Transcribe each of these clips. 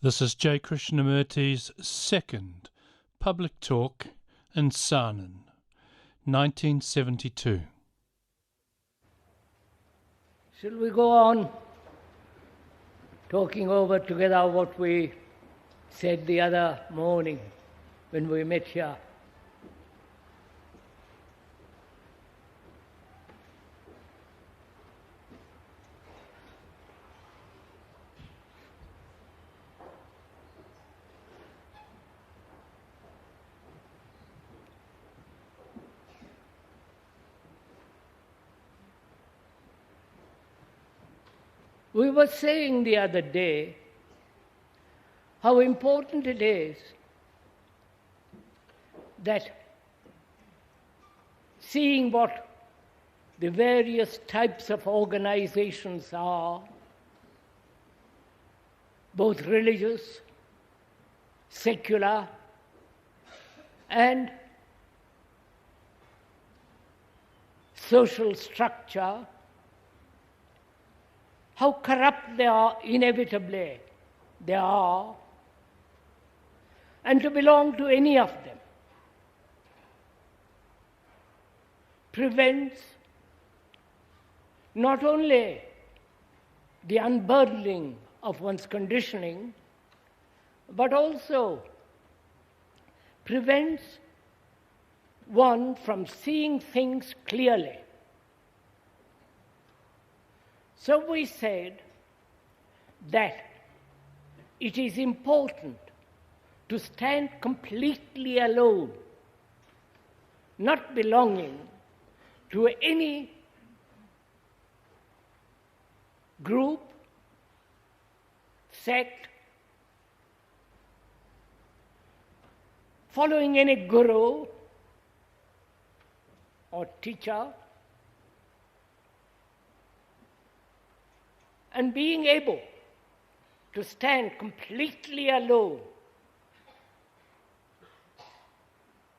This is J. Krishnamurti's second public talk in Saanen, 1972. Shall we go on talking over together what we said the other morning when we met here? We were saying the other day how important it is that seeing what the various types of organizations are, both religious, secular, and social structure, how corrupt they are, inevitably they are, and to belong to any of them prevents not only the unburdening of one's conditioning, but also prevents one from seeing things clearly. So we said that it is important to stand completely alone, not belonging to any group, sect, following any guru or teacher, and being able to stand completely alone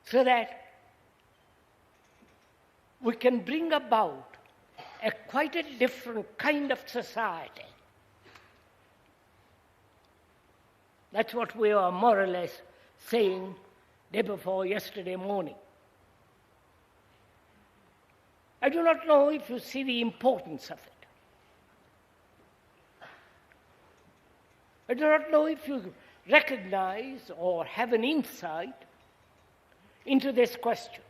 so that we can bring about quite a different kind of society. That's what we were more or less saying day before yesterday morning. I do not know if you see the importance of it. I do not know if you recognize or have an insight into this question.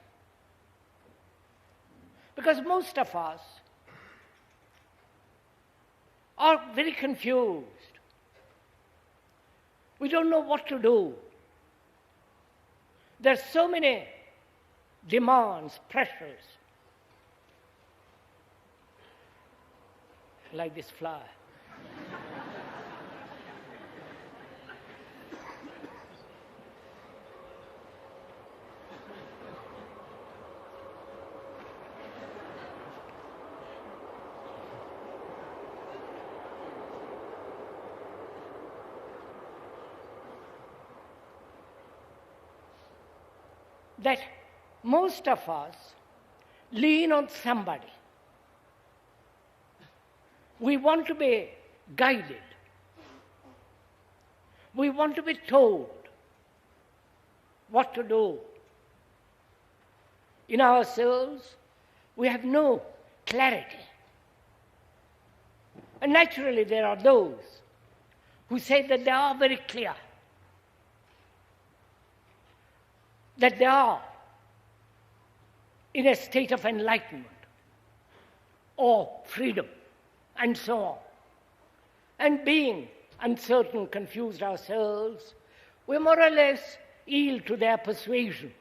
Because most of us are very confused. We don't know what to do. There are so many demands, pressures, like this flower. That most of us lean on somebody. We want to be guided. We want to be told what to do. In ourselves, we have no clarity. And naturally, there are those who say that they are very clear, that they are in a state of enlightenment or freedom, and so on. And being uncertain, confused ourselves, we more or less yield to their persuasion.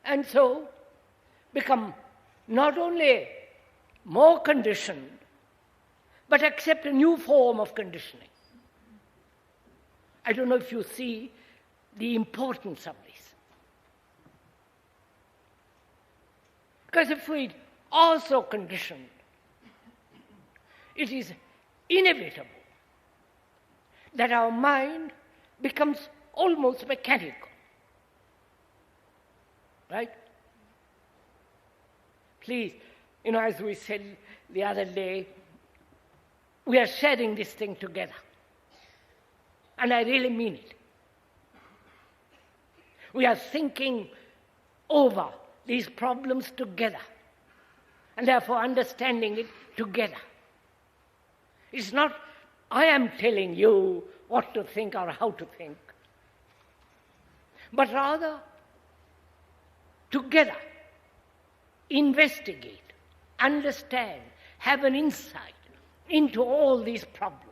And so become not only more conditioned, but accept a new form of conditioning. I don't know if you see the importance of this. Because if we are so conditioned, it is inevitable that our mind becomes almost mechanical. Right? Please, as we said the other day, we are sharing this thing together. And I really mean it. We are thinking over these problems together, and therefore understanding it together. It's not I am telling you what to think or how to think, but rather together investigate, understand, have an insight into all these problems,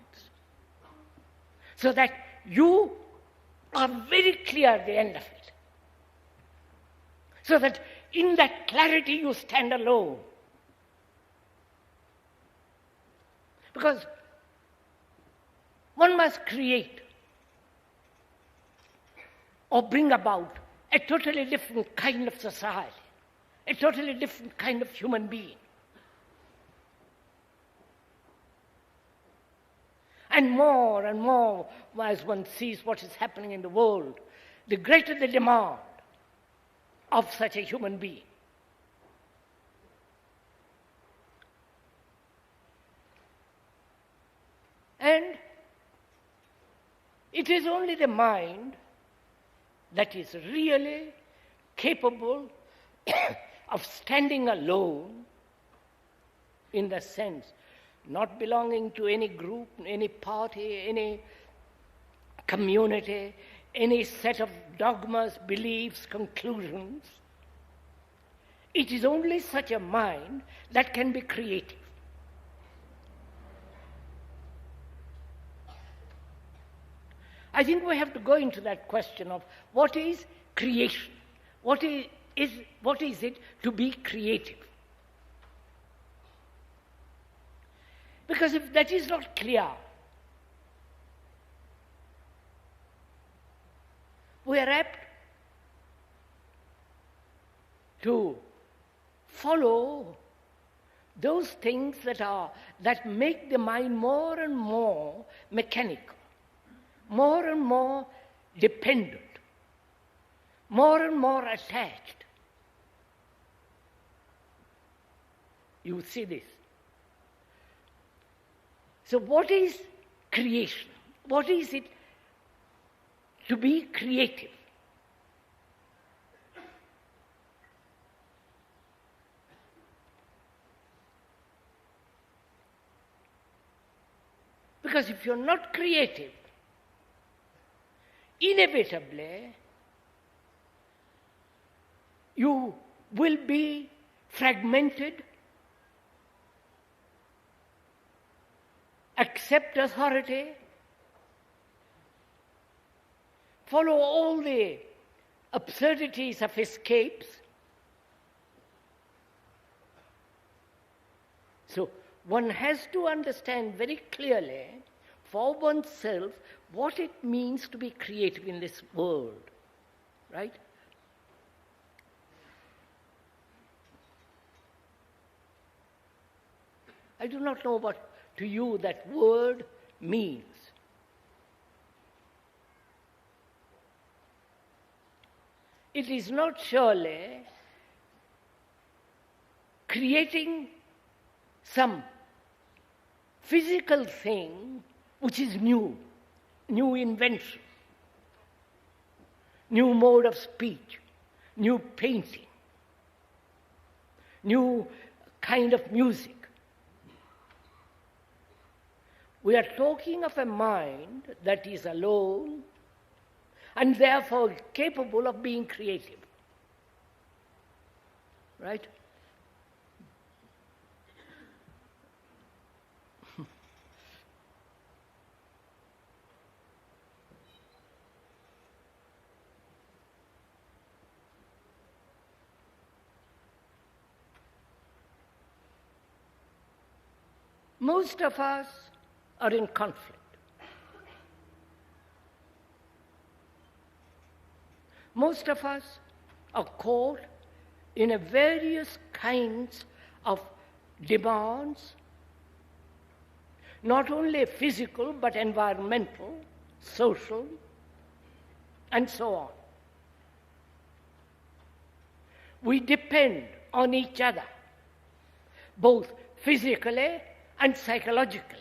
so that you are very clear at the end of it, so that in that clarity you stand alone. Because one must create or bring about a totally different kind of society, a totally different kind of human being. And more, as one sees what is happening in the world, the greater the demand of such a human being. And it is only the mind that is really capable of standing alone, in the sense not belonging to any group, any party, any community, any set of dogmas, beliefs, conclusions. It is only such a mind that can be creative. I think we have to go into that question of what is creation? What is it to be creative? Because if that is not clear, we are apt to follow those things that make the mind more and more mechanical, more and more dependent, more and more attached. You see this. So what is creation? What is it to be creative? Because if you're not creative, inevitably you will be fragmented, accept authority, follow all the absurdities of escapes. So one has to understand very clearly for oneself what it means to be creative in this world, right? I do not know what to you that word means. It is not surely creating some physical thing which is new invention, new mode of speech, new painting, new kind of music. We are talking of a mind that is alone and therefore capable of being creative. Right? Most of us are in conflict. Most of us are caught in a various kinds of demands, not only physical but environmental, social, and so on. We depend on each other, both physically and psychologically.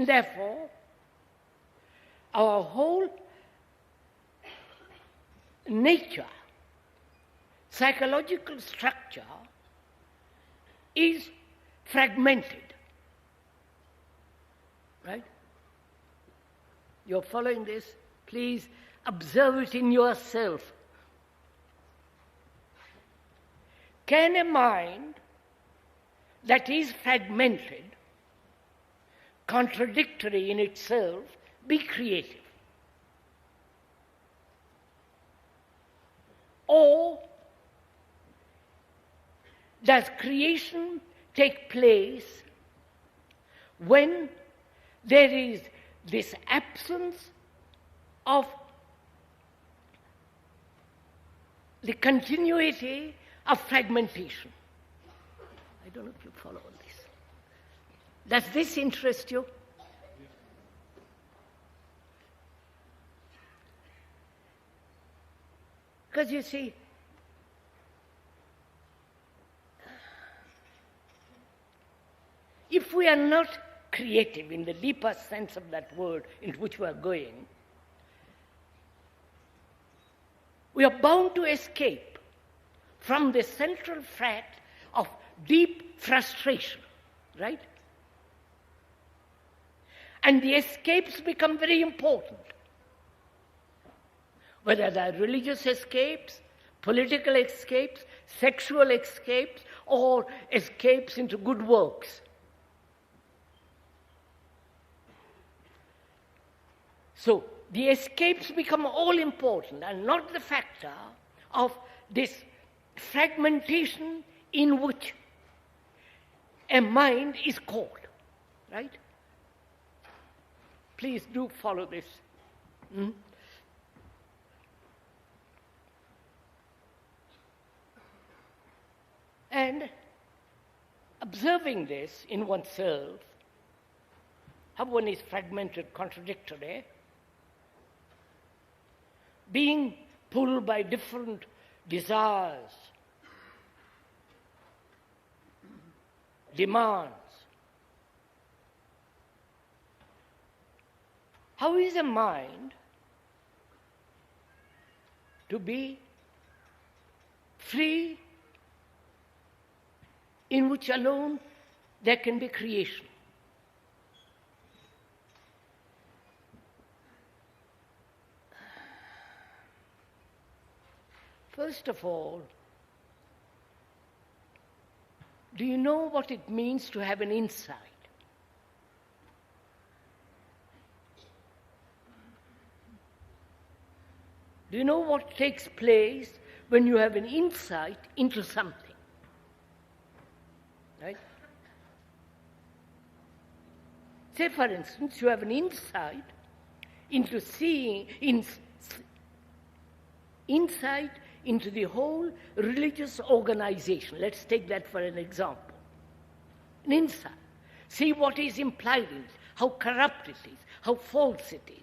And therefore, our whole nature, psychological structure is fragmented. Right? You're following this? Please observe it in yourself. Can a mind that is fragmented, contradictory in itself, be creative? Or does creation take place when there is this absence of the continuity of fragmentation? I don't know if you follow all this. Does this interest you? Because you see, if we are not creative in the deeper sense of that word in which we are going, we are bound to escape from the central fact of deep frustration, right? And the escapes become very important. Whether they are religious escapes, political escapes, sexual escapes, or escapes into good works. So the escapes become all important and not the factor of this fragmentation in which a mind is caught, right? Please do follow this. And observing this in oneself, how one is fragmented, contradictory, being pulled by different desires, demands. How is a mind to be free, in which alone there can be creation? First of all, do you know what it means to have an insight? Do you know what takes place when you have an insight into something? Right? Say, for instance, you have an insight into insight into the whole religious organization. Let's take that for an example. An insight. See what is implied in it, how corrupt it is, how false it is.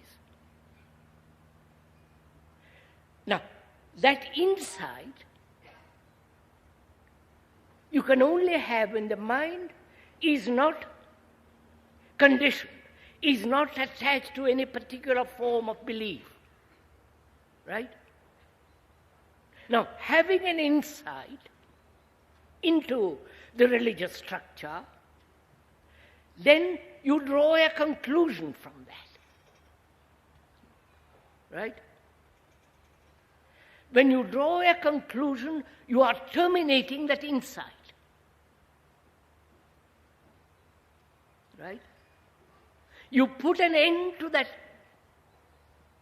Now, that insight you can only have when the mind is not conditioned, is not attached to any particular form of belief. Right? Now, having an insight into the religious structure, then you draw a conclusion from that. Right? When you draw a conclusion, you are terminating that insight. Right? You put an end to that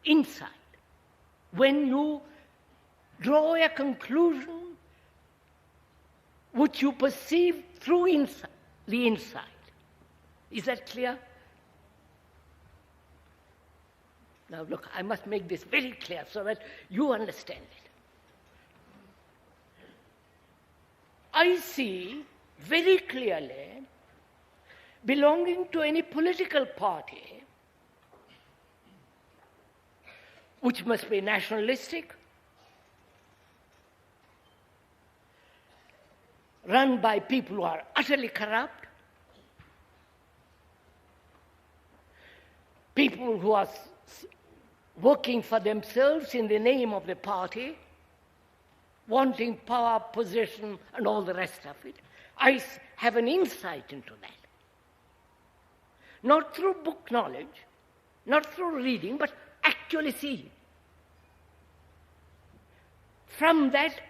insight when you draw a conclusion which you perceive through the insight. Is that clear? Now look, I must make this very clear so that you understand it. I see very clearly belonging to any political party which must be nationalistic, run by people who are utterly corrupt, people who are working for themselves in the name of the party, wanting power, position, and all the rest of it. I have an insight into that. Not through book knowledge, not through reading, but actually seeing. From that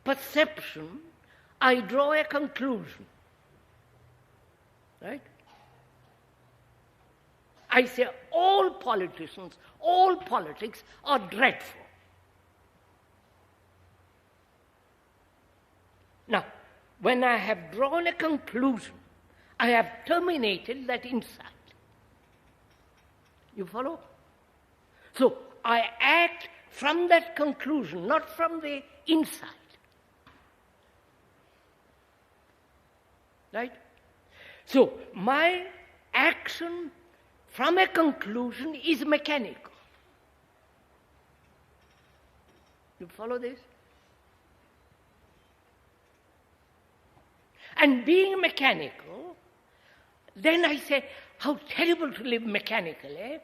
perception, I draw a conclusion. Right? I say all politicians, all politics are dreadful. Now, when I have drawn a conclusion, I have terminated that insight. You follow? So, I act from that conclusion, not from the insight. Right? So, my action from a conclusion is mechanical. You follow this? And being mechanical, then I say, how terrible to live mechanically.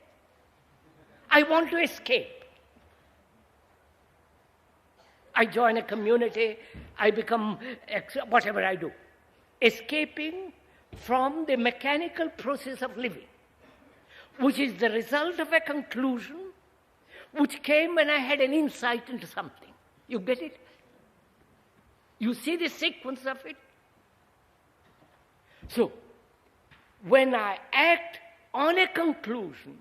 I want to escape. I join a community, I become whatever I do. Escaping from the mechanical process of living, which is the result of a conclusion which came when I had an insight into something. You get it? You see the sequence of it? So, when I act on a conclusion,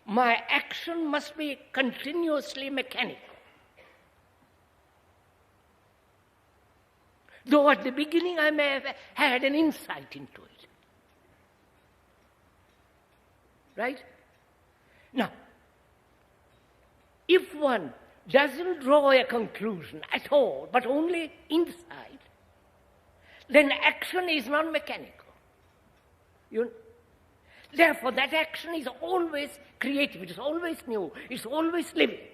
my action must be continuously mechanical. Though at the beginning I may have had an insight into it. Right? Now, if one doesn't draw a conclusion at all, but only insight, then action is not mechanical. Therefore, that action is always creative, it is always new, it's always living.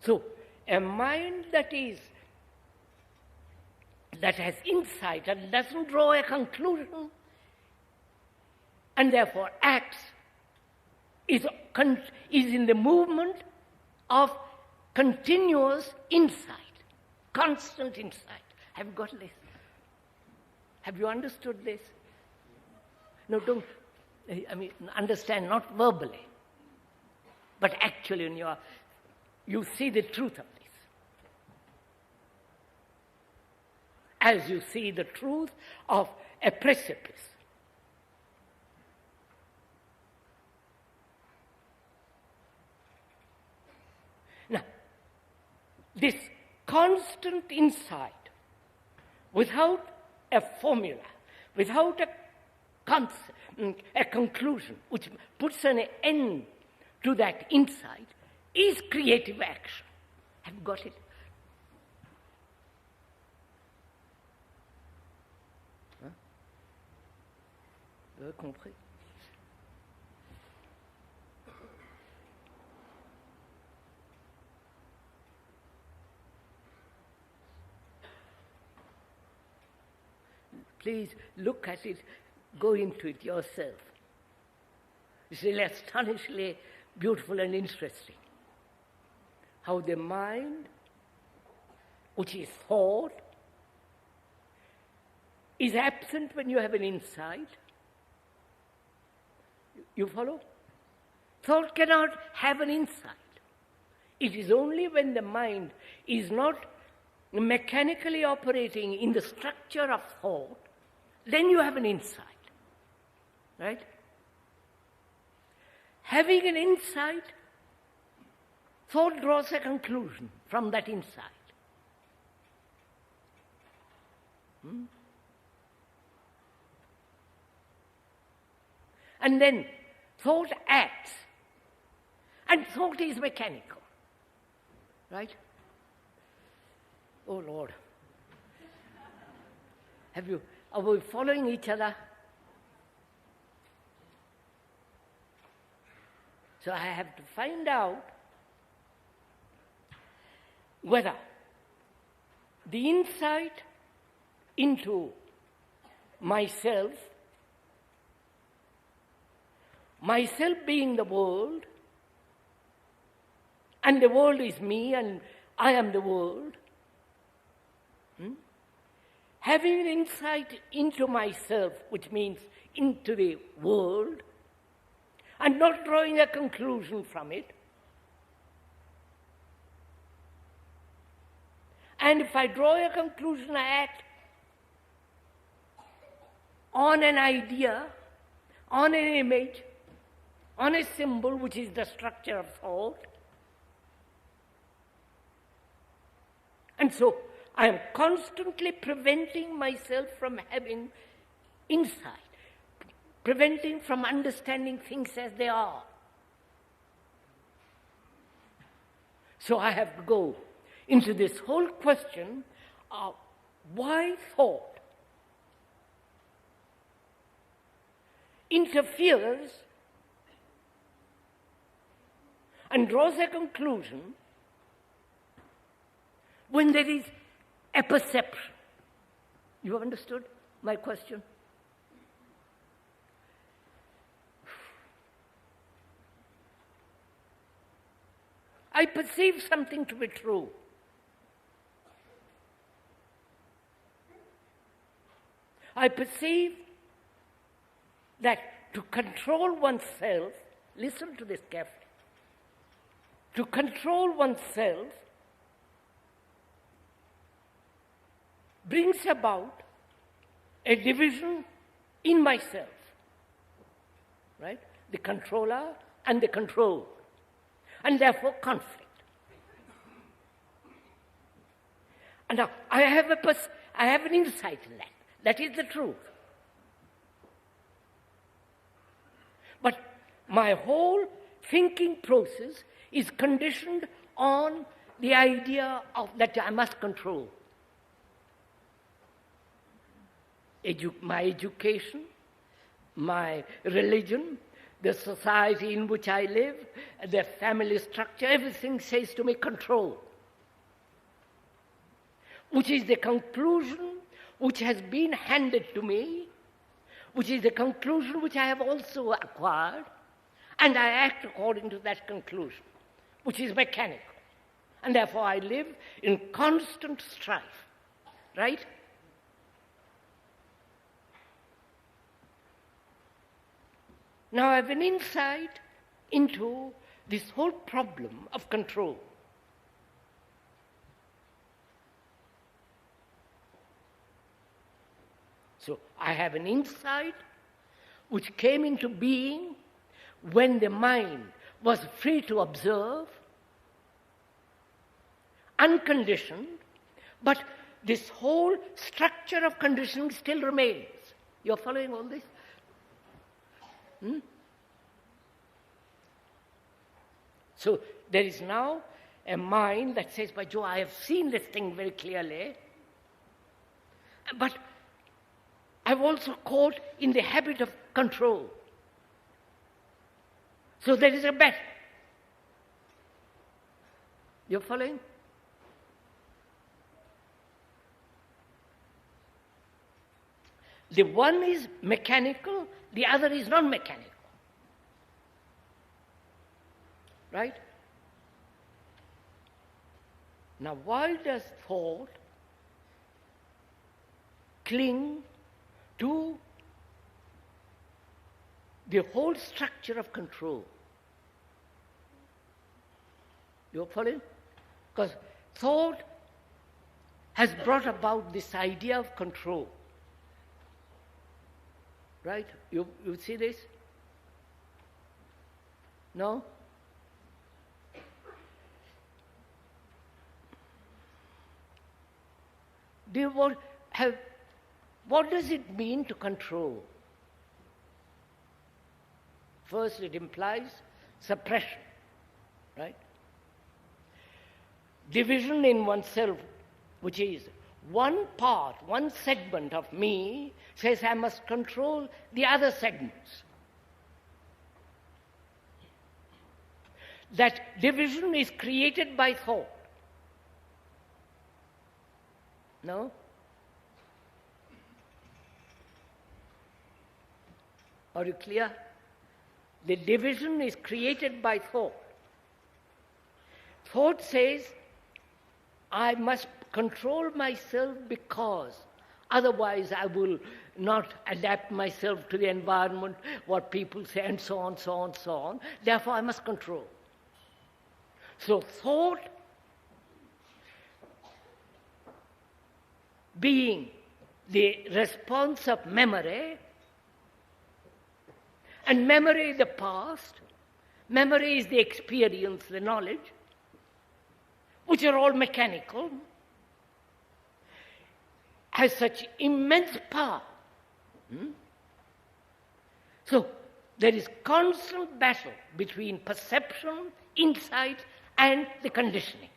So, a mind that has insight and doesn't draw a conclusion and therefore acts is in the movement of continuous insight, constant insight. Have you got this? Have you understood this? No, don't. Understand, not verbally, but actually you see the truth of this. As you see the truth of a precipice. Now, this constant insight, without a formula, without a conclusion, which puts an end to that insight, is creative action. Have you got it? Vous avez compris? Please look at it, go into it yourself. It's really astonishingly beautiful and interesting. How the mind, which is thought, is absent when you have an insight. You follow? Thought cannot have an insight. It is only when the mind is not mechanically operating in the structure of thought, then you have an insight. Right? Having an insight, thought draws a conclusion from that insight. And then thought acts. And thought is mechanical. Right? Oh Lord. Are we following each other? So I have to find out whether the insight into myself myself being the world, and the world is me, and I am the world. Having an insight into myself, which means into the world, and not drawing a conclusion from it. And if I draw a conclusion, I act on an idea, on an image, on a symbol, which is the structure of thought. And so I am constantly preventing myself from having insight, preventing from understanding things as they are. So I have to go into this whole question of why thought interferes and draws a conclusion when there is a perception. You have understood my question? I perceive something to be true. I perceive that to control oneself, listen to this carefully, to control oneself brings about a division in myself, right? The controller and the controlled, and therefore conflict. And now I have an insight in that. That is the truth. But my whole thinking process is conditioned on the idea of that I must control. My education, my religion, the society in which I live, the family structure, everything says to me control, which is the conclusion which has been handed to me, which is the conclusion which I have also acquired, and I act according to that conclusion, which is mechanical. And therefore I live in constant strife, right? Now I have an insight into this whole problem of control. So I have an insight which came into being when the mind was free to observe, unconditioned, but this whole structure of conditioning still remains. You're following all this? So there is now a mind that says, by Joe, I have seen this thing very clearly, but I've also caught in the habit of control. So there is a battle. You're following? The one is mechanical, the other is non-mechanical. Right? Now, why does thought cling to the whole structure of control? You're following? Because thought has brought about this idea of control. Right? You see this? No? What does it mean to control? First, it implies suppression, right? Division in oneself, which is one part, one segment of me says I must control the other segments. That division is created by thought. No? Are you clear? The division is created by thought. Thought says, I must control myself because otherwise I will not adapt myself to the environment, what people say, and so on, so on, so on. Therefore, I must control. So thought being the response of memory, and memory is the past, memory is the experience, the knowledge, which are all mechanical, has such immense power. So there is constant battle between perception, insight, and the conditioning.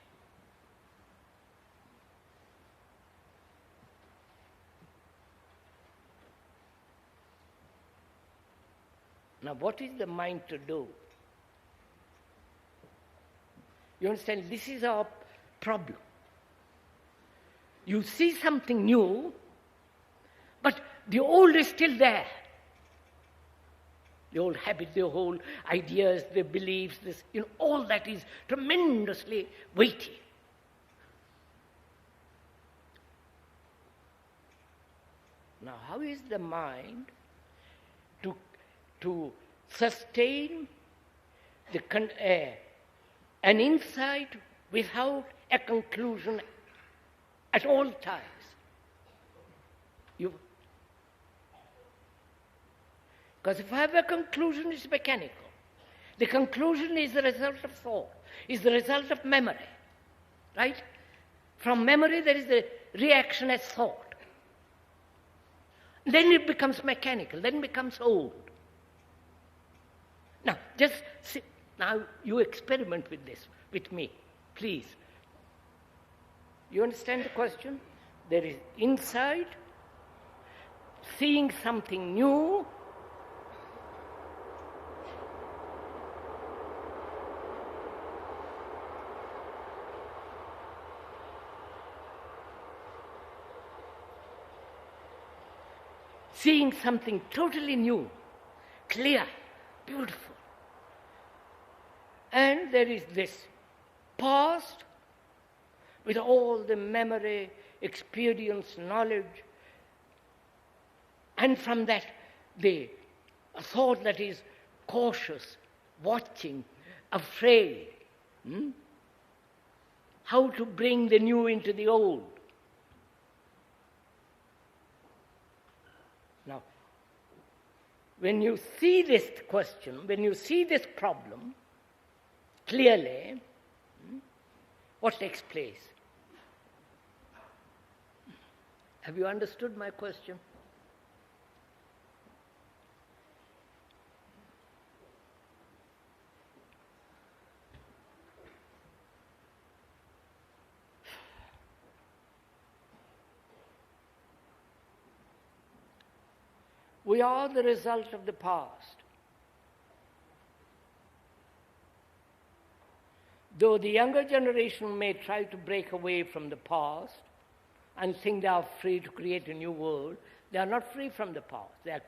Now, what is the mind to do? You understand, this is our problem. You see something new, but the old is still there. The old habit, the whole ideas, the beliefs, this, all that is tremendously weighty. Now, how is the mind to sustain an insight without a conclusion at all times? Because if I have a conclusion, it's mechanical. The conclusion is the result of thought, is the result of memory, right? From memory, there is the reaction as thought. Then it becomes mechanical, then it becomes old. Now, just see, now you experiment with this, with me, please. You understand the question? There is insight, seeing something new, seeing something totally new, clear, beautiful. And there is this past with all the memory, experience, knowledge, and from that the thought that is cautious, watching, afraid. How to bring the new into the old. Now, when you see this question, when you see this problem clearly, what takes place? Have you understood my question? We are the result of the past. Though the younger generation may try to break away from the past and think they are free to create a new world, they are not free from the past. They are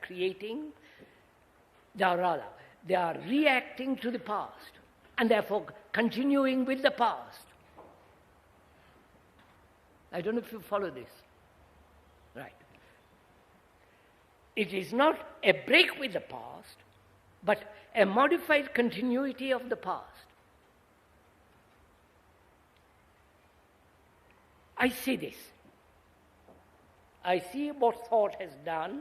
they are reacting to the past and therefore continuing with the past. I don't know if you follow this. Right. It is not a break with the past, but a modified continuity of the past. I see this. I see what thought has done,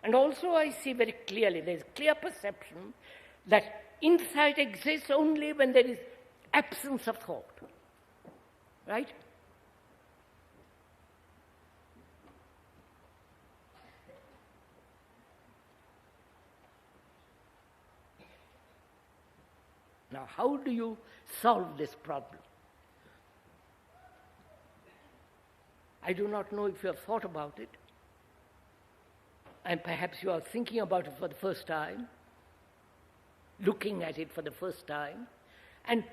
and also I see very clearly, there is clear perception that insight exists only when there is absence of thought. Right? Now, how do you solve this problem? I do not know if you have thought about it, and perhaps you are thinking about it for the first time, looking at it for the first time, and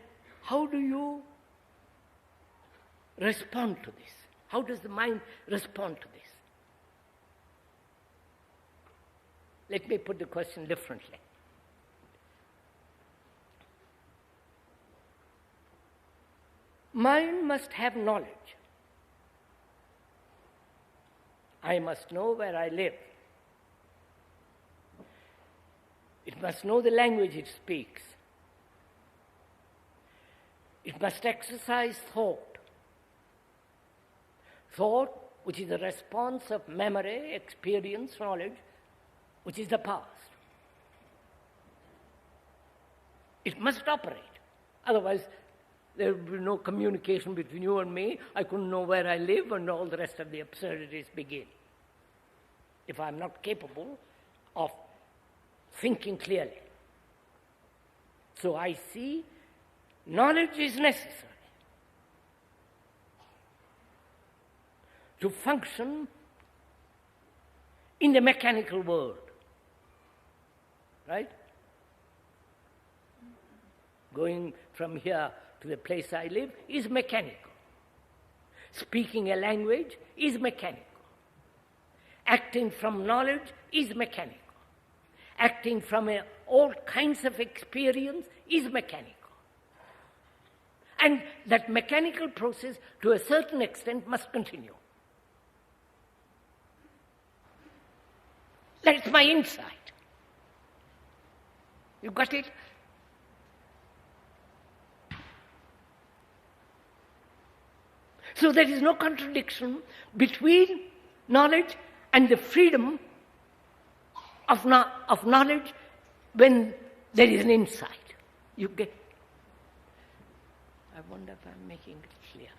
how do you respond to this? How does the mind respond to this? Let me put the question differently. Mind must have knowledge. I must know where I live. It must know the language it speaks. It must exercise thought. Thought, which is a response of memory, experience, knowledge, which is the past. It must operate. Otherwise, there would be no communication between you and me. I couldn't know where I live, and all the rest of the absurdities begin. If I'm not capable of thinking clearly. So I see knowledge is necessary to function in the mechanical world. Right? Going from here to the place I live is mechanical. Speaking a language is mechanical. Acting from knowledge is mechanical. Acting from all kinds of experience is mechanical. And that mechanical process, to a certain extent, must continue. That's my insight. You got it? So there is no contradiction between knowledge and the freedom of knowledge when there is an insight. You get? I wonder if I'm making it clear.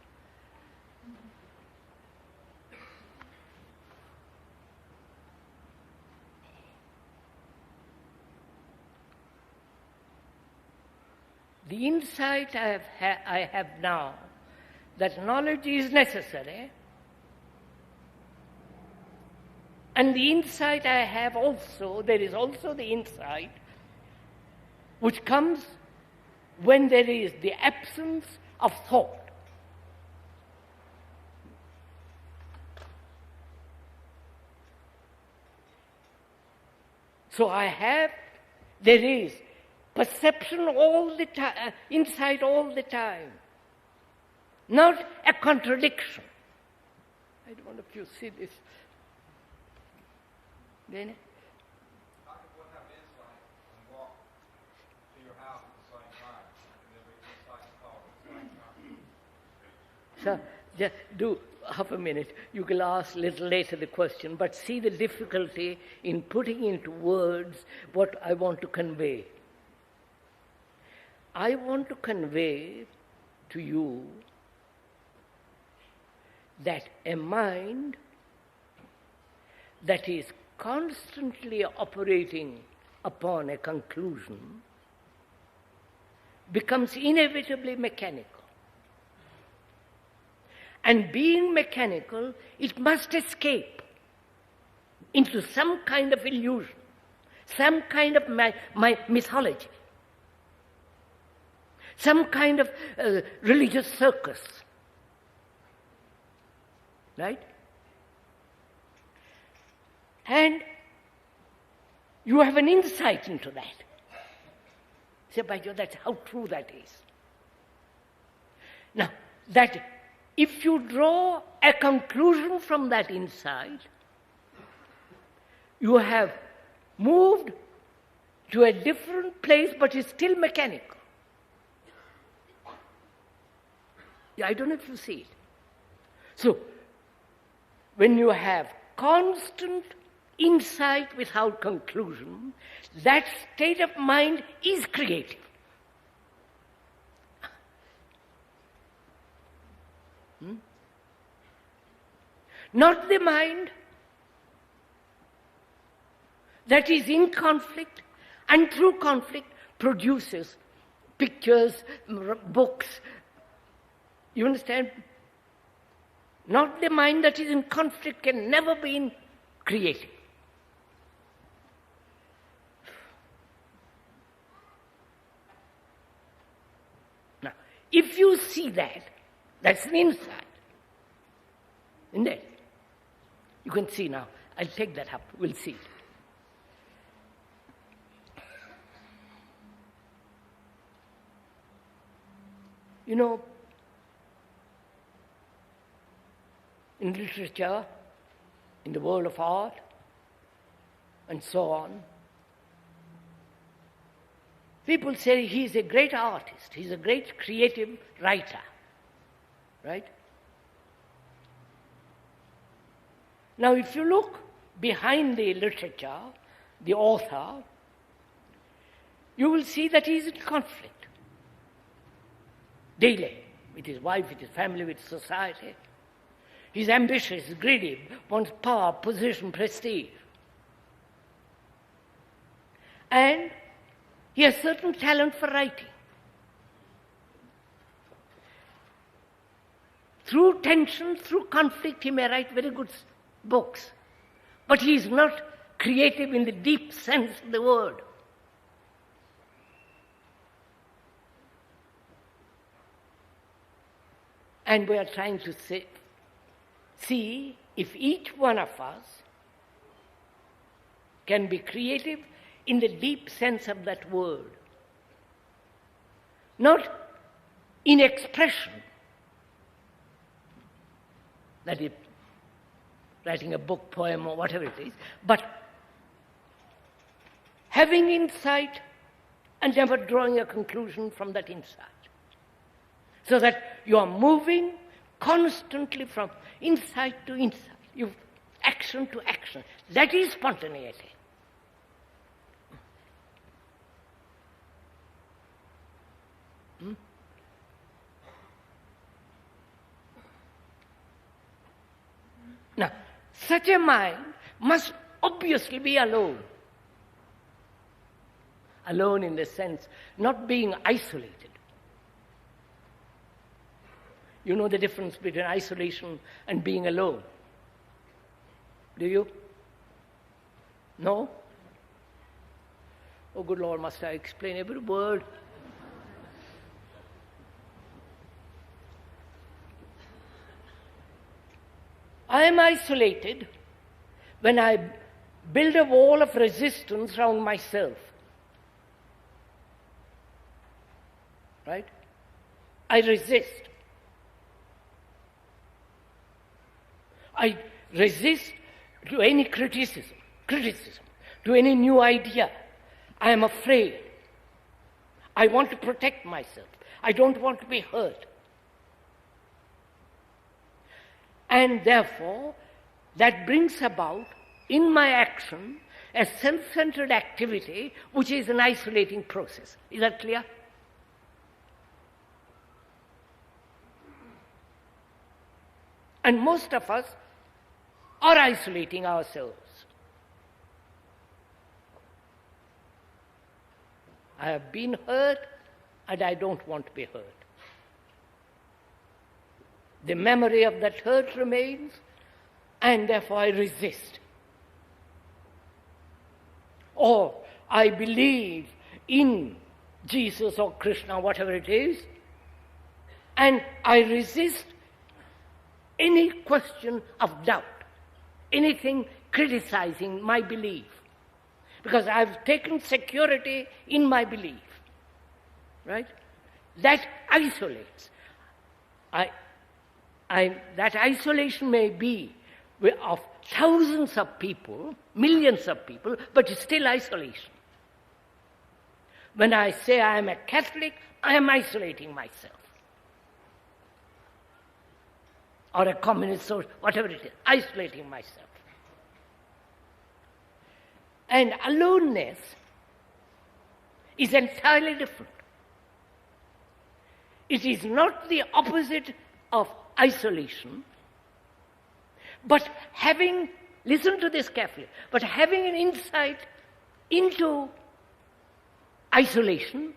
The insight I have now that knowledge is necessary, and the insight I have also, there is also the insight which comes when there is the absence of thought. So there is perception all the time, insight all the time, not a contradiction. I don't know if you see this. Then, how can one have insight and walk to your house at the same time? And there be insight and thought at the same time? so just do half a minute. You will ask a little later the question, but see the difficulty in putting into words what I want to convey. I want to convey to you that a mind that is constantly operating upon a conclusion becomes inevitably mechanical. And being mechanical, it must escape into some kind of illusion, some kind of mythology, some kind of religious circus. Right? And you have an insight into that. Say, by Jove, that's how true that is. Now, that if you draw a conclusion from that insight, you have moved to a different place, but it's still mechanical. I don't know if you see it. So, when you have constant insight without conclusion, that state of mind is creative. Not the mind that is in conflict and through conflict produces pictures, books. You understand? Not the mind that is in conflict can never be creative. Now, if you see that, that's an insight. Isn't it? You can see now. I'll take that up. We'll see it. You know, in literature, in the world of art, and so on. People say he's a great artist, he's a great creative writer, right? Now, if you look behind the literature, the author, you will see that he is in conflict daily with his wife, with his family, with society. He's ambitious, greedy, wants power, position, prestige. And he has certain talent for writing. Through tension, through conflict, he may write very good books. But he is not creative in the deep sense of the word. And we are trying to see if each one of us can be creative in the deep sense of that word. Not in expression, that is, writing a book, poem, or whatever it is, but having insight and never drawing a conclusion from that insight. So that you are moving constantly from insight to insight, action to action. That is spontaneity. Now, such a mind must obviously be alone. Alone in the sense, not being isolated. You know the difference between isolation and being alone? Do you? No? Oh, good Lord, must I explain every word? I am isolated when I build a wall of resistance around myself. Right? I resist. I resist to any criticism, to any new idea. I am afraid. I want to protect myself. I don't want to be hurt. And therefore, that brings about, in my action, a self-centered activity which is an isolating process. Is that clear? And most of us are isolating ourselves. I have been hurt and I don't want to be hurt. The memory of that hurt remains and therefore I resist. Or I believe in Jesus or Krishna, whatever it is, and I resist any question of doubt, anything criticizing my belief, because I've taken security in my belief, right? That isolates. That isolation may be of thousands of people, millions of people, but it's still isolation. When I say I am a Catholic, I am isolating myself. Or a communist, or whatever it is, isolating myself. And aloneness is entirely different. It is not the opposite of isolation, but having, listen to this carefully, but having an insight into isolation,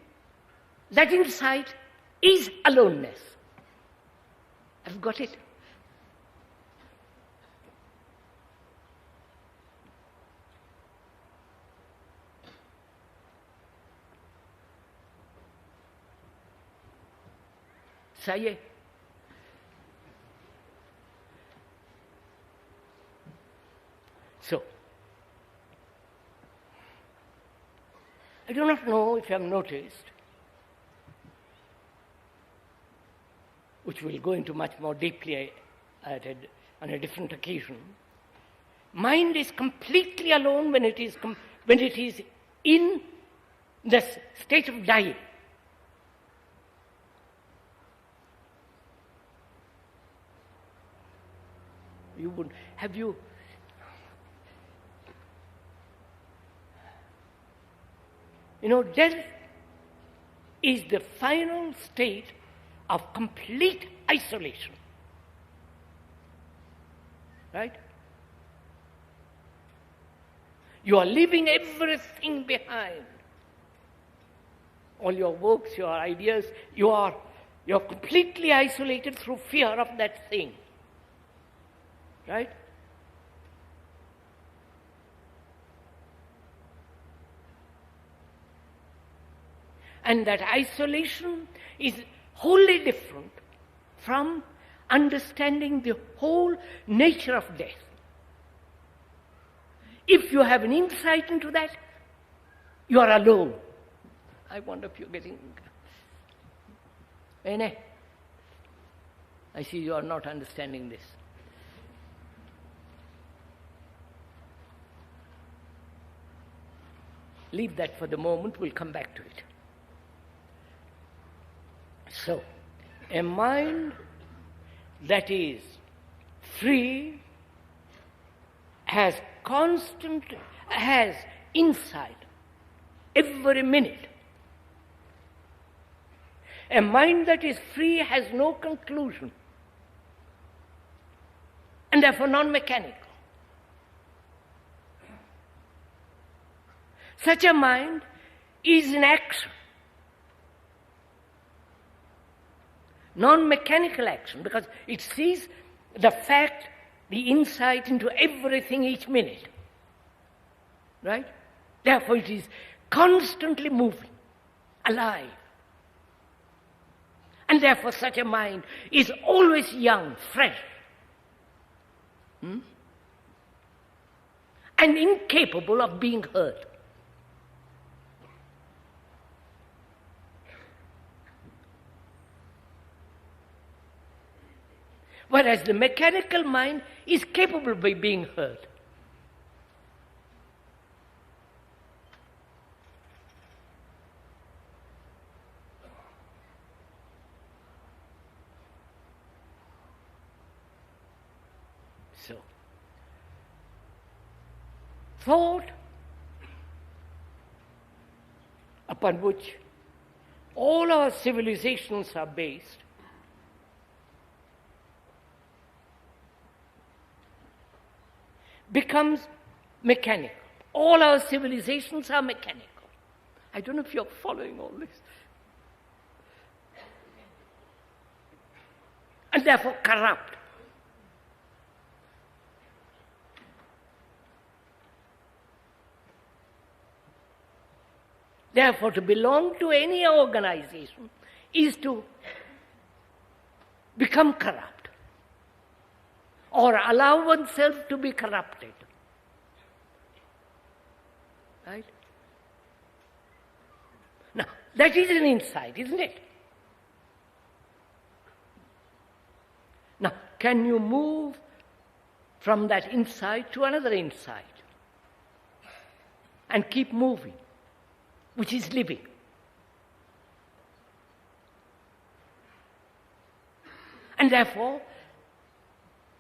that insight is aloneness. I've got it. Say. So, I do not know if you have noticed, which we'll go into much more deeply at a on a different occasion, mind is completely alone when it is in the state of dying. You would have you death is the final state of complete isolation. Right? You are leaving everything behind. All your works, your ideas, you're completely isolated through fear of that thing. Right? And that isolation is wholly different from understanding the whole nature of death. If you have an insight into that, you are alone. I wonder if you're getting... I see you are not understanding this. Leave that for the moment, we'll come back to it. So, a mind that is free has insight every minute. A mind that is free has no conclusion and therefore non-mechanical. Such a mind is in action. Non-mechanical action, because it sees the fact, the insight into everything each minute. Right? Therefore it is constantly moving, alive. And therefore such a mind is always young, fresh. And incapable of being hurt. Whereas the mechanical mind is capable of being hurt. So, thought upon which all our civilizations are based becomes mechanical. All our civilizations are mechanical. I don't know if you're following all this. And therefore corrupt. Therefore, to belong to any organization is to become corrupt. Or allow oneself to be corrupted. Right? Now, that is an insight, isn't it? Now, can you move from that insight to another insight? And keep moving, which is living. And therefore,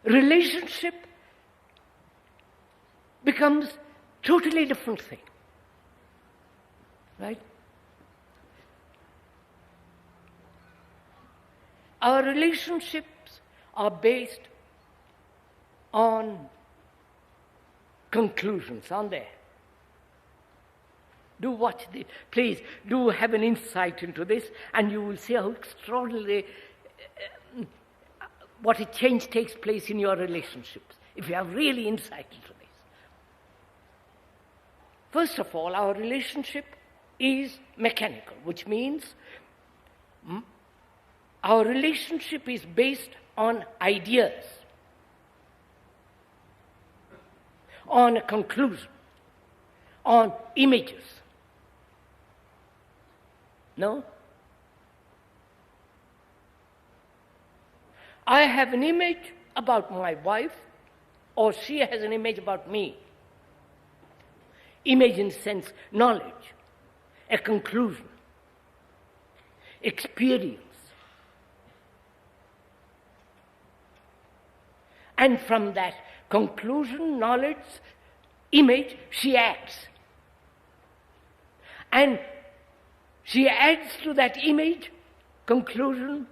relationship becomes totally different thing. Right? Our relationships are based on conclusions, aren't they? Do watch this. Please, do have an insight into this, and you will see how extraordinarily what a change takes place in your relationships, if you have really insight into this. First of all, our relationship is mechanical, which means our relationship is based on ideas, on a conclusion, on images. No? I have an image about my wife, or she has an image about me. Image in sense, knowledge, a conclusion, experience. And from that conclusion, knowledge, image, she acts. And she adds to that image, conclusion,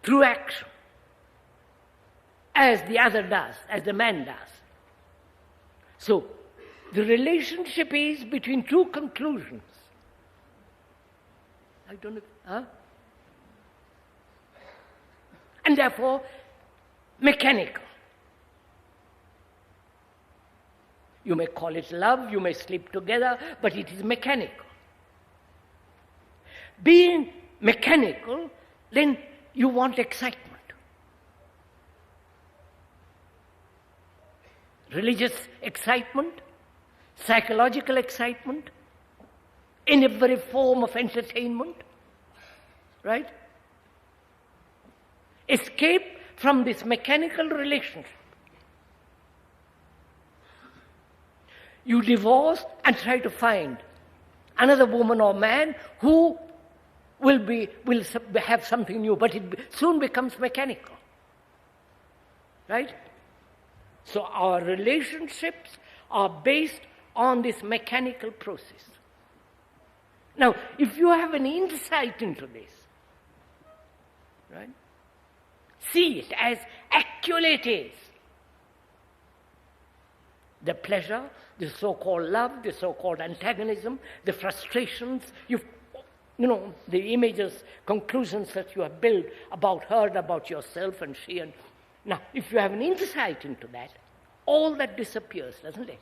through action, as the other does, as the man does. So, the relationship is between two conclusions. I don't know, huh? And therefore, mechanical. You may call it love, you may sleep together, but it is mechanical. Being mechanical, then you want excitement. Religious excitement, psychological excitement, in every form of entertainment, right? Escape from this mechanical relationship. You divorce and try to find another woman or man who will have something new, but it soon becomes mechanical, right? So our relationships are based on this mechanical process. Now, if you have an insight into this, right, see it as actually it is. The pleasure, the so-called love, the so-called antagonism, the frustrations, the images, conclusions that you have built about her and about yourself and she. And now, if you have an insight into that, all that disappears, doesn't it?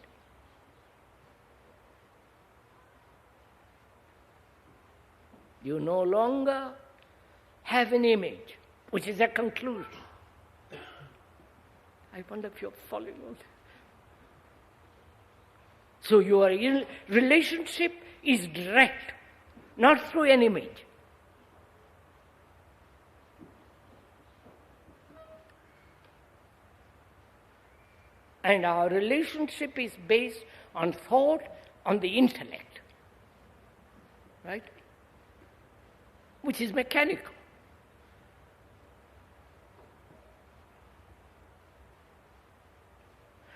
You no longer have an image, which is a conclusion. I wonder if you're following on. So your relationship is direct, not through an image. And our relationship is based on thought, on the intellect, right? Which is mechanical.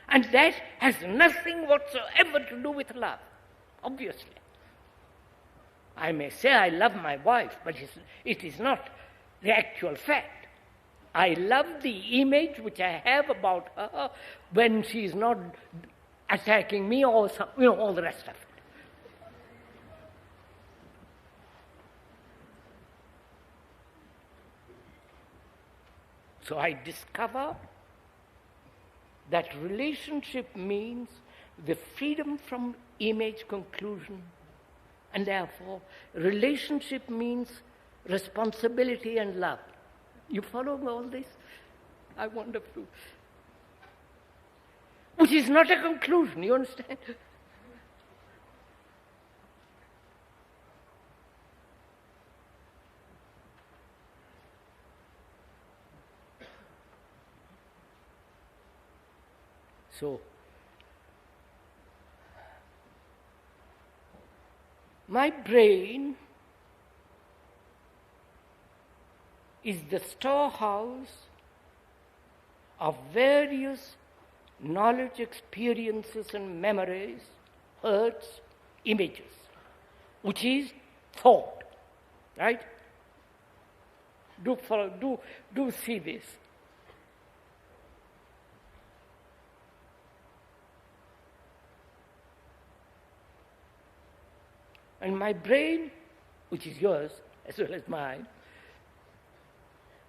And that has nothing whatsoever to do with love, obviously. I may say I love my wife, but it is not the actual fact. I love the image which I have about her when she is not attacking me or all the rest of it. So I discover that relationship means the freedom from image conclusion, and therefore relationship means responsibility and love. You follow all this? I wonder if you... Which is not a conclusion, you understand? So, my brain is the storehouse of various knowledge, experiences and memories, hurts, images, which is thought, right? Do see this. And my brain, which is yours as well as mine,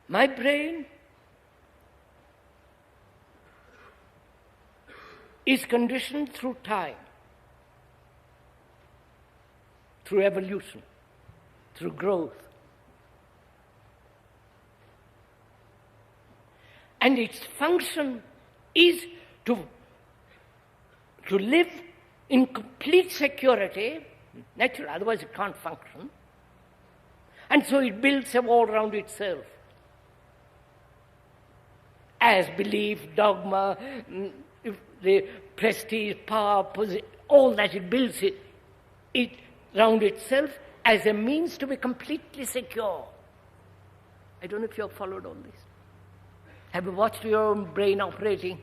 my brain is conditioned through time, through evolution, through growth. And its function is to live in complete security, natural, otherwise it can't function. And so it builds a wall around itself. as belief, dogma, the prestige, power, all that it builds it round itself as a means to be completely secure. I don't know if you have followed all this. Have you watched your own brain operating?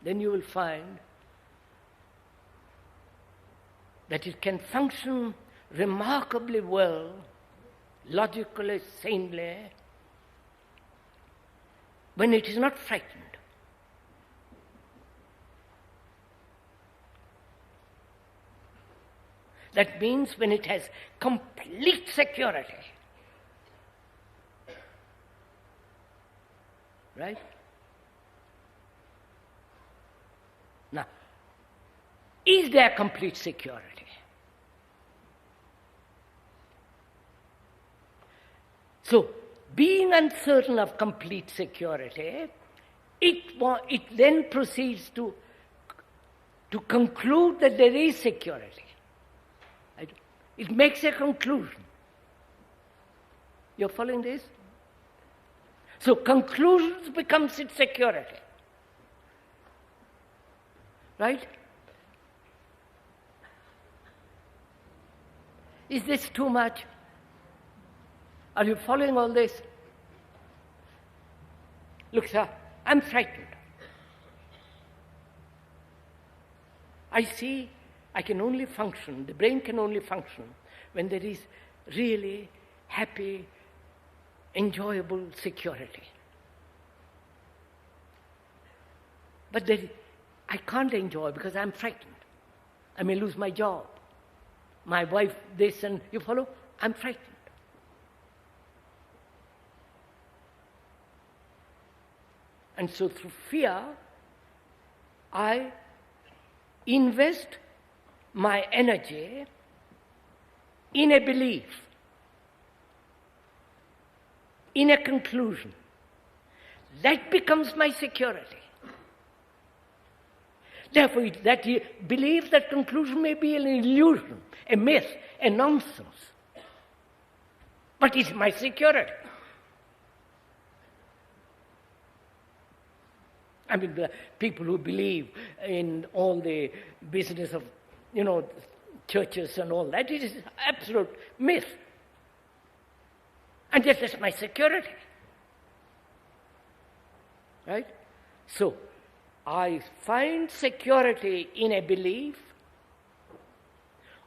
Then you will find that it can function remarkably well, logically, sanely, when it is not frightened. That means when it has complete security. Right? Now, is there complete security? So, being uncertain of complete security, it then proceeds to conclude that there is security. It makes a conclusion. You're following this? So conclusions becomes its security. Right? Is this too much? Are you following all this? Look, sir, I'm frightened. I see I can only function, the brain can only function when there is really happy, enjoyable security. But I can't enjoy because I'm frightened. I may lose my job, my wife, this, and you follow? I'm frightened. And so through fear, I invest my energy in a belief, in a conclusion. That becomes my security. Therefore, that belief, that conclusion may be an illusion, a myth, a nonsense. But it's my security. I mean, the people who believe in all the business of, churches and all that, it is absolute myth. And yet that's my security. Right? So, I find security in a belief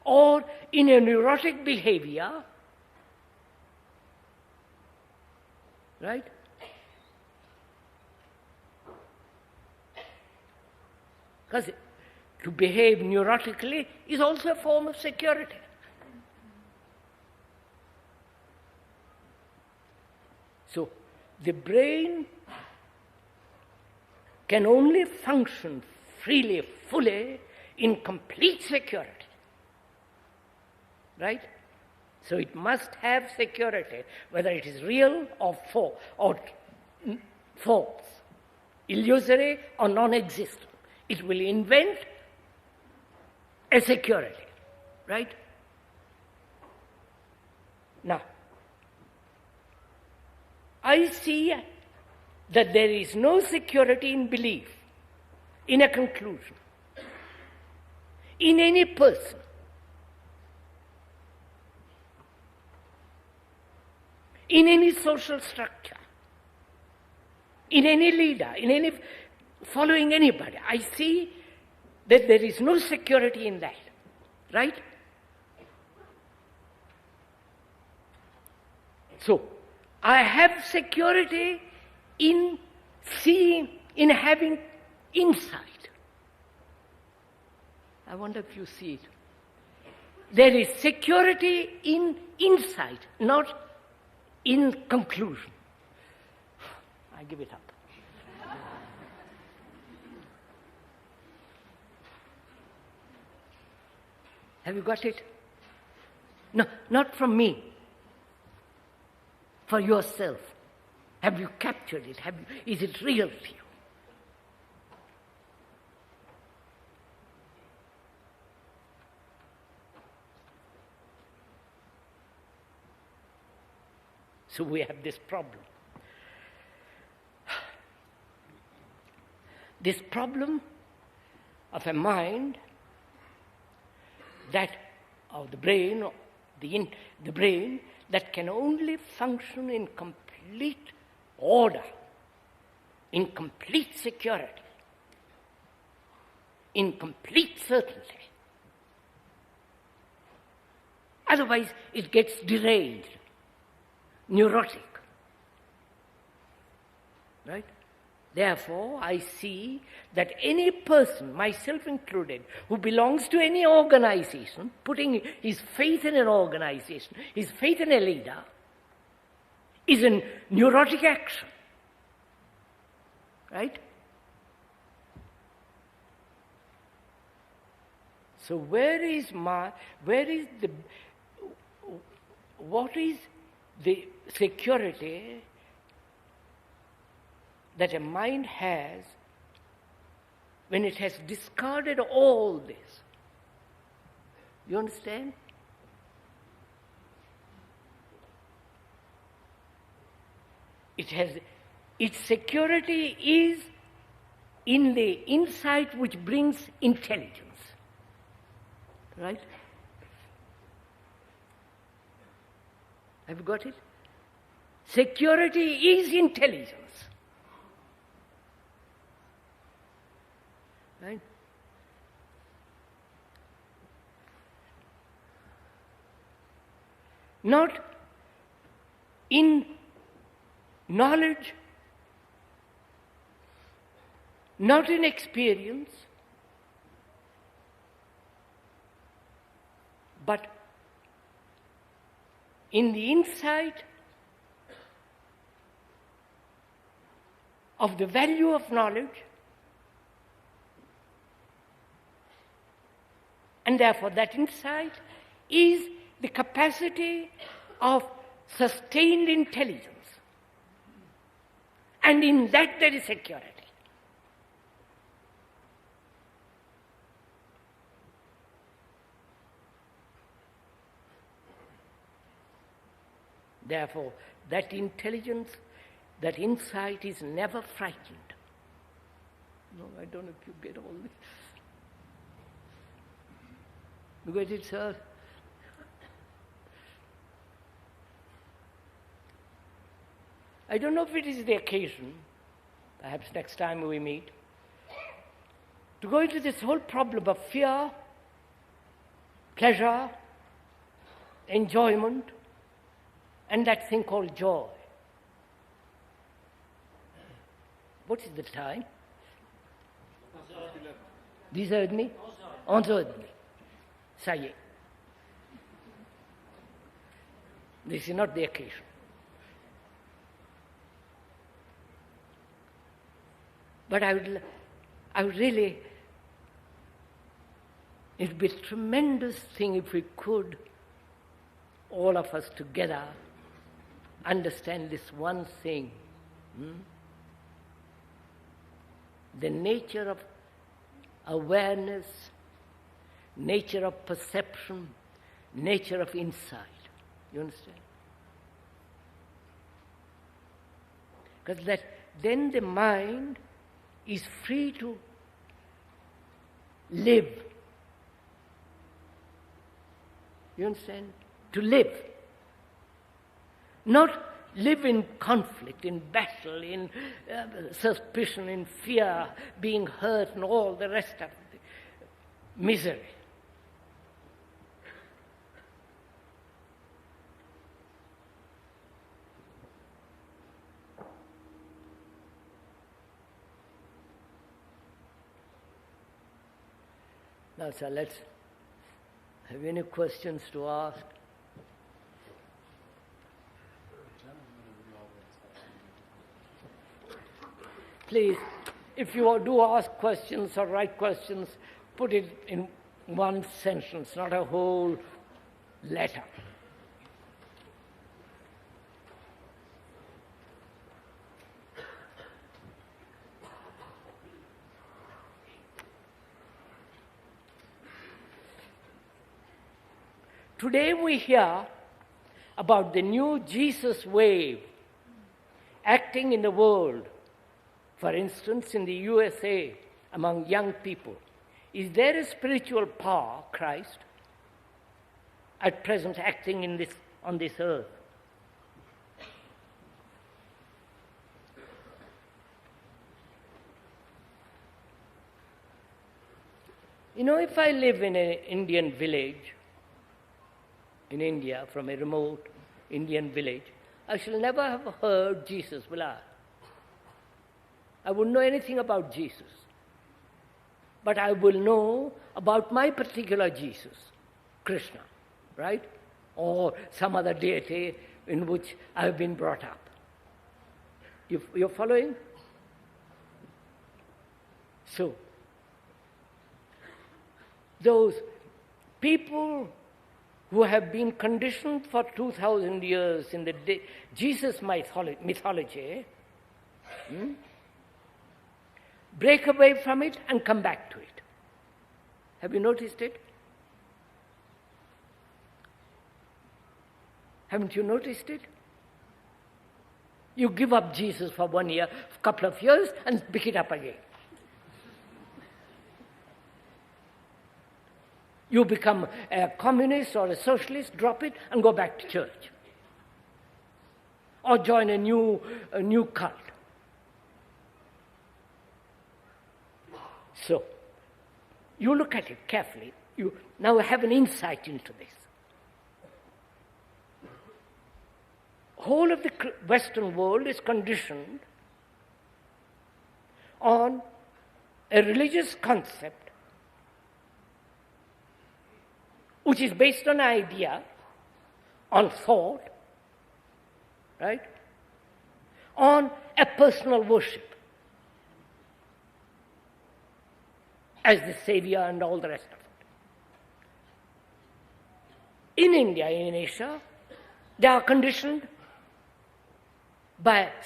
or in a neurotic behavior, right? Because to behave neurotically is also a form of security. So, the brain can only function freely, fully, in complete security. Right? So it must have security, whether it is real or false, illusory or non-existent. It will invent a security. Right? Now, I see that there is no security in belief, in a conclusion, in any person. In any social structure, in any leader, in any following anybody. I see that there is no security in that. Right? So, I have security in seeing, in having insight. I wonder if you see it. There is security in insight, not in conclusion. I give it up. Have you got it? No, not from me. For yourself. Have you captured it? Is it real to you? So we have this problem. This problem of a mind that, of the brain, the brain that can only function in complete order, in complete security, in complete certainty. Otherwise, it gets derailed, neurotic. Right? Therefore, I see that any person, myself included, who belongs to any organization, putting his faith in an organization, his faith in a leader, is a neurotic action. Right? So what is the security that a mind has when it has discarded all this? You understand? Its security is in the insight which brings intelligence. Right? Have you got it? Security is intelligence. Right? Not in knowledge, not in experience, but in the insight of the value of knowledge, and therefore that insight is the capacity of sustained intelligence. And in that there is security. Therefore, that intelligence, that insight is never frightened. No, I don't know if you get all this. You get it, sir? I don't know if it is the occasion, perhaps next time we meet, to go into this whole problem of fear, pleasure, enjoyment, and that thing called joy. What is the time? 10h30? 11h30. Ça y est. This is not the occasion. But I would really, it would be a tremendous thing if we could, all of us together, understand this one thing. The nature of awareness, nature of perception, nature of insight. You understand? Because that then the mind is free to live. You understand? To live. Not live in conflict, in battle, in suspicion, in fear, being hurt, and all the rest of the misery. Now, sir, let's have any questions to ask. Please, if you do ask questions or write questions, put it in one sentence, not a whole letter. Today we hear about the new Jesus wave acting in the world, for instance, in the USA, among young people. Is there a spiritual power, Christ, at present acting on this earth? You know, if I live in an Indian village, in India, from a remote Indian village, I shall never have heard Jesus, will I? I wouldn't know anything about Jesus. But I will know about my particular Jesus, Krishna, right? Or some other deity in which I have been brought up. You're following? So, those people who have been conditioned for 2,000 years in the Jesus mythology, break away from it and come back to it. Have you noticed it? Haven't you noticed it? You give up Jesus for 1 year, a couple of years, and pick it up again. You become a communist or a socialist, drop it, and go back to church. Or join a new cult. So, you look at it carefully. You now have an insight into this. Whole of the Western world is conditioned on a religious concept which is based on idea, on thought, right? On a personal worship as the savior and all the rest of it. In India, in Asia, they are conditioned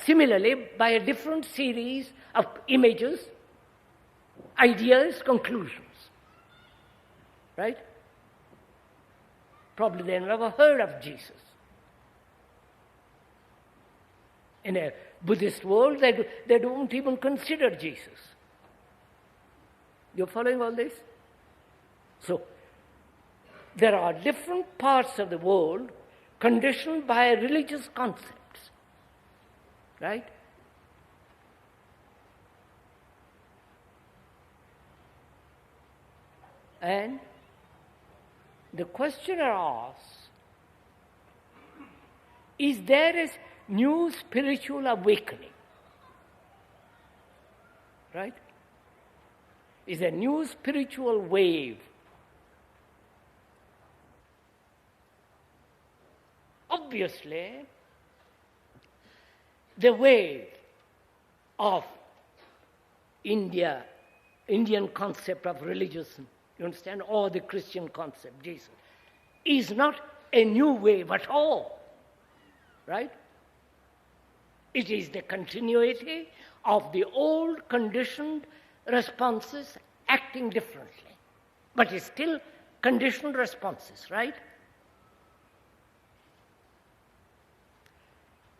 similarly by a different series of images, ideas, conclusions, right? Probably they never heard of Jesus. In a Buddhist world, they don't even consider Jesus. You're following all this? So, there are different parts of the world conditioned by religious concepts, right? And the questioner asks, is there a new spiritual awakening? Right? Is a new spiritual wave. Obviously, the wave of Indian concept of religious, you understand, or the Christian concept, Jesus, is not a new wave at all, right? It is the continuity of the old conditioned responses acting differently, but it's still conditioned responses, right?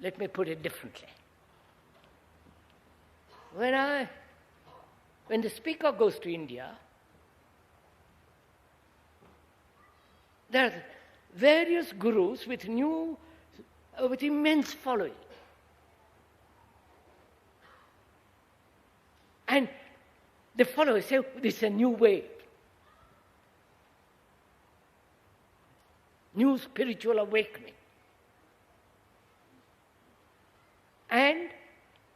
Let me put it differently. When the speaker goes to India, there are various gurus with immense following. And the followers say, this is a new wave. New spiritual awakening. And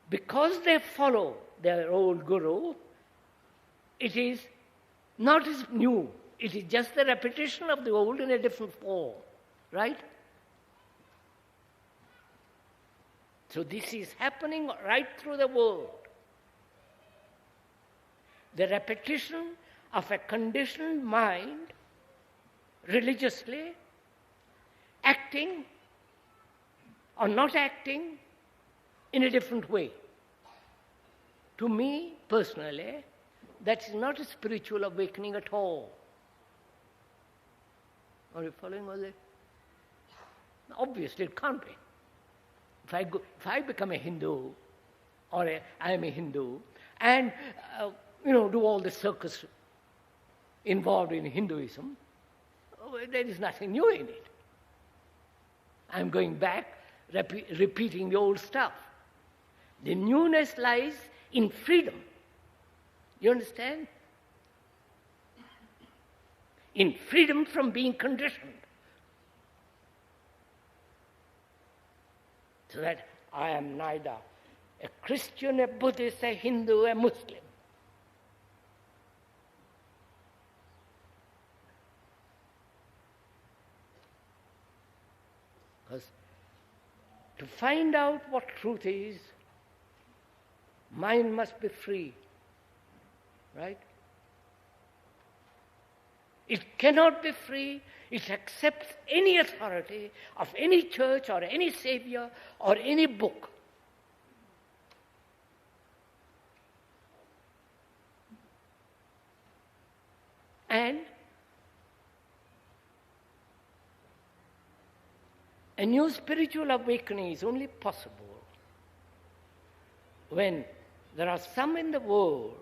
because they follow their old guru, it is not as new. It is just the repetition of the old in a different form, right? So this is happening right through the world. The repetition of a conditioned mind, religiously, acting or not acting in a different way. To me, personally, that is not a spiritual awakening at all. Are you following all that? Obviously, it can't be. If I become a Hindu, or I am a Hindu, and do all the circus involved in Hinduism, there is nothing new in it. I'm going back, repeating the old stuff. The newness lies in freedom. You understand? In freedom from being conditioned. So that I am neither a Christian, a Buddhist, a Hindu, a Muslim. Because to find out what truth is, mind must be free, right? It cannot be free. It accepts any authority of any church or any savior or any book. And a new spiritual awakening is only possible when there are some in the world,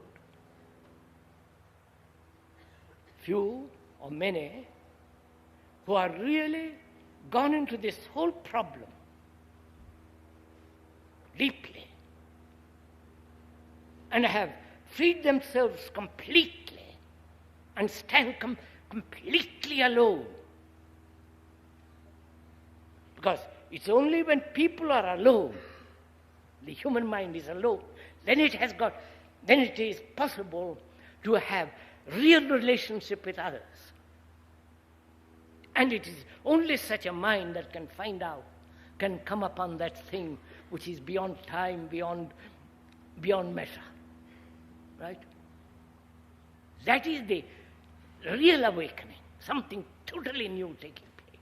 few or many, who are really gone into this whole problem deeply and have freed themselves completely and stand completely alone. Because it's only when people are alone, the human mind is alone, then it is possible to have real relationship with others. And it is only such a mind that can find out, can come upon that thing which is beyond time, beyond measure. Right? That is the real awakening, something totally new taking place.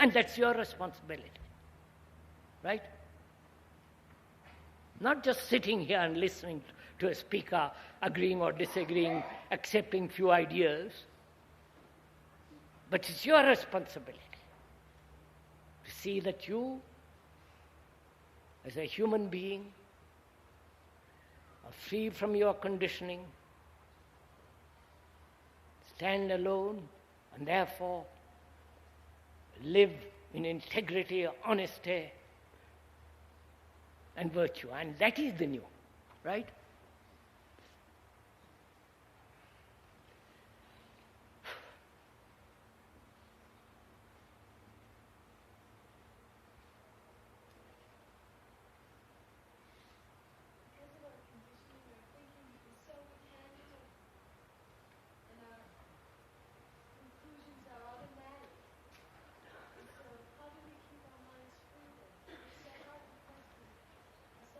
And that's your responsibility. Right? Not just sitting here and listening to a speaker, agreeing or disagreeing, accepting few ideas, but it's your responsibility to see that you, as a human being, are free from your conditioning, stand alone, and therefore live in integrity, honesty, and virtue. And that is the new, right?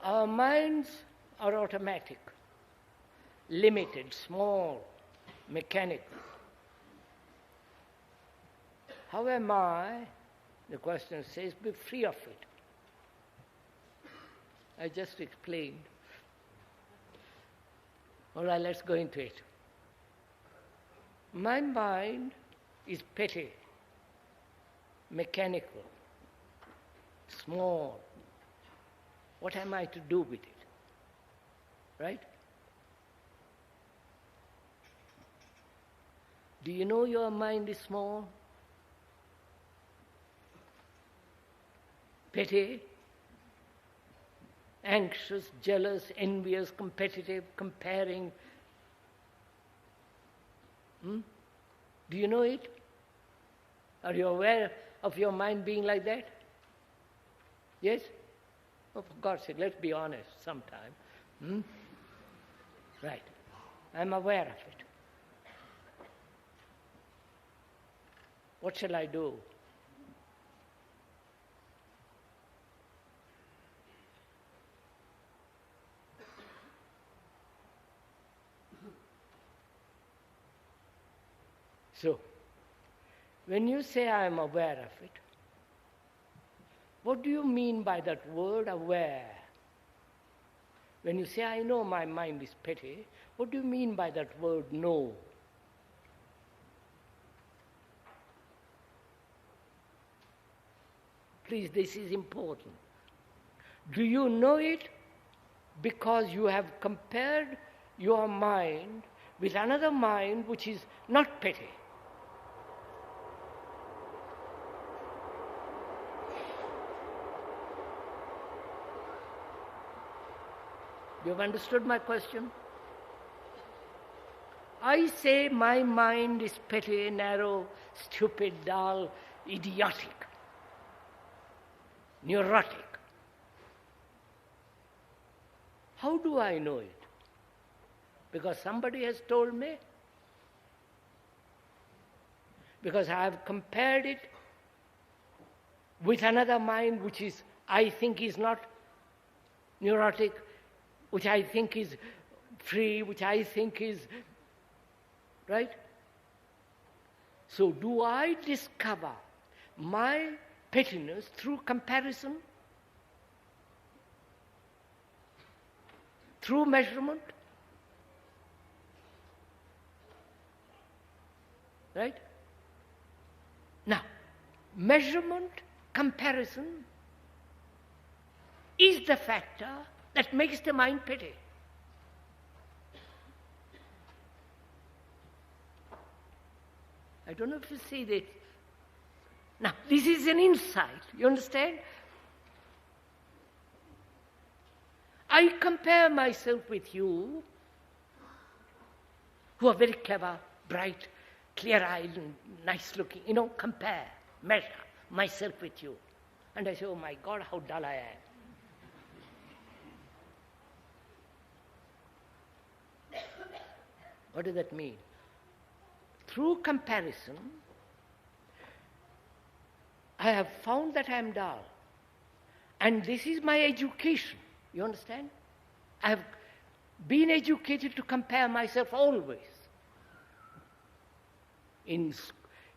Our minds are automatic, limited, small, mechanical. How am I, the question says, be free of it? I just explained. All right, let's go into it. My mind is petty, mechanical, small. What am I to do with it? Right? Do you know your mind is small? Petty, anxious, jealous, envious, competitive, comparing. Do you know it? Are you aware of your mind being like that? Yes? Oh, for God's sake, let's be honest sometime. Right. I'm aware of it. What shall I do? So, when you say I am aware of it, what do you mean by that word aware? When you say I know my mind is petty, what do you mean by that word know? please, this is important. Do you know it because you have compared your mind with another mind which is not petty? You have understood my question? I say my mind is petty, narrow, stupid, dull, idiotic, neurotic. How do I know it? Because somebody has told me? Because I have compared it with another mind which is, I think is not neurotic, which I think is free, which I think is, right? So do I discover my pettiness through comparison? Through measurement? Right? Now, measurement, comparison is the factor that makes the mind petty. I don't know if you see this. Now, this is an insight, you understand? I compare myself with you, who are very clever, bright, clear-eyed, and nice-looking, compare, measure myself with you. And I say, oh my God, how dull I am. What does that mean? Through comparison, I have found that I am dull. And this is my education. You understand? I have been educated to compare myself always. In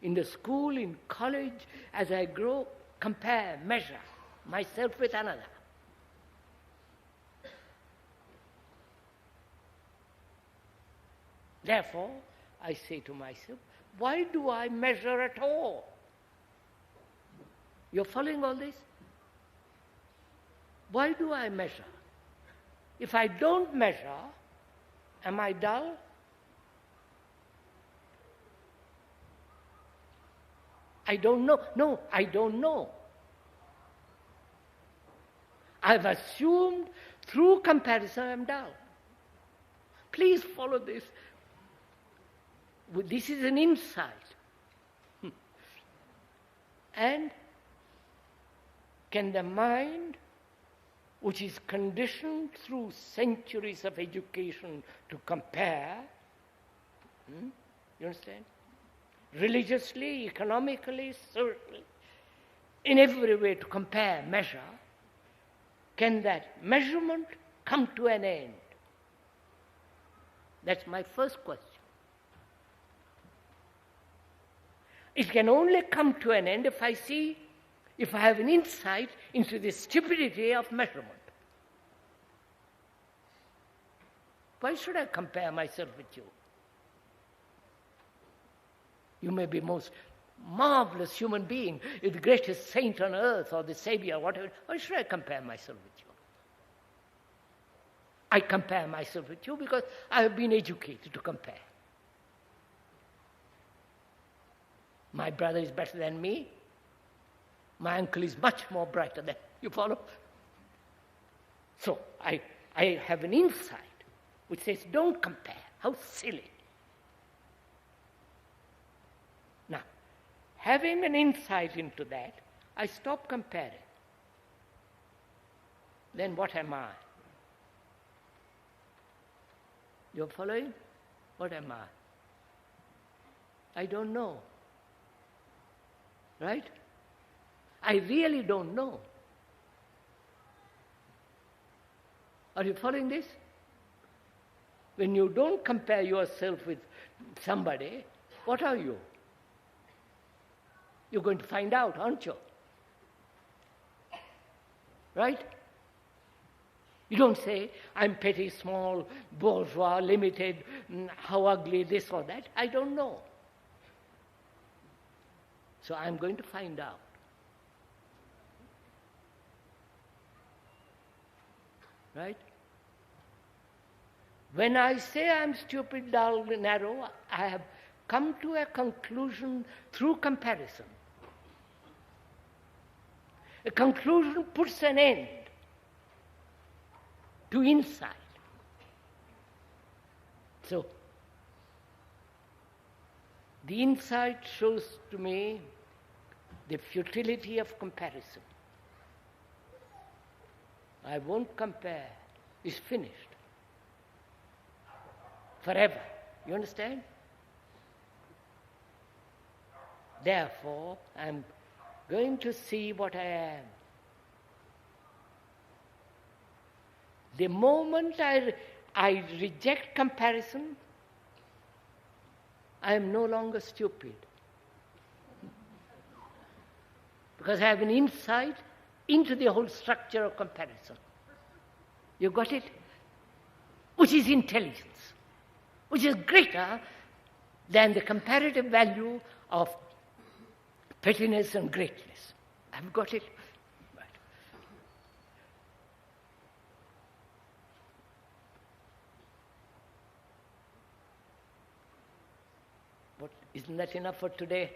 the school, in college, as I grow, compare, measure myself with another. Therefore, I say to myself, why do I measure at all? You're following all this? Why do I measure? If I don't measure, am I dull? I don't know. No, I don't know. I've assumed through comparison I'm dull. Please follow this. This is an insight. And can the mind, which is conditioned through centuries of education to compare, you understand? Religiously, economically, socially, in every way to compare, measure, can that measurement come to an end? That's my first question. It can only come to an end if I have an insight into the stupidity of measurement. Why should I compare myself with you? You may be most marvelous human being, the greatest saint on earth or the savior, whatever. Why should I compare myself with you? I compare myself with you because I have been educated to compare. My brother is better than me. My uncle is much more brighter than you follow? So I have an insight which says, don't compare. How silly. Now, having an insight into that, I stop comparing. Then what am I? You're following? What am I? I don't know. Right? I really don't know. Are you following this? When you don't compare yourself with somebody, what are you? You're going to find out, aren't you? Right? You don't say, I'm petty, small, bourgeois, limited, how ugly, this or that. I don't know. So I'm going to find out. Right? When I say I'm stupid, dull, narrow, I have come to a conclusion through comparison. A conclusion puts an end to insight. So, the insight shows to me the futility of comparison. I won't compare. It's finished. Forever. You understand? Therefore, I'm going to see what I am. The moment I reject comparison, I am no longer stupid. Because I have an insight into the whole structure of comparison. You got it? Which is intelligence, which is greater than the comparative value of pettiness and greatness. I've got it? Right. But isn't that enough for today?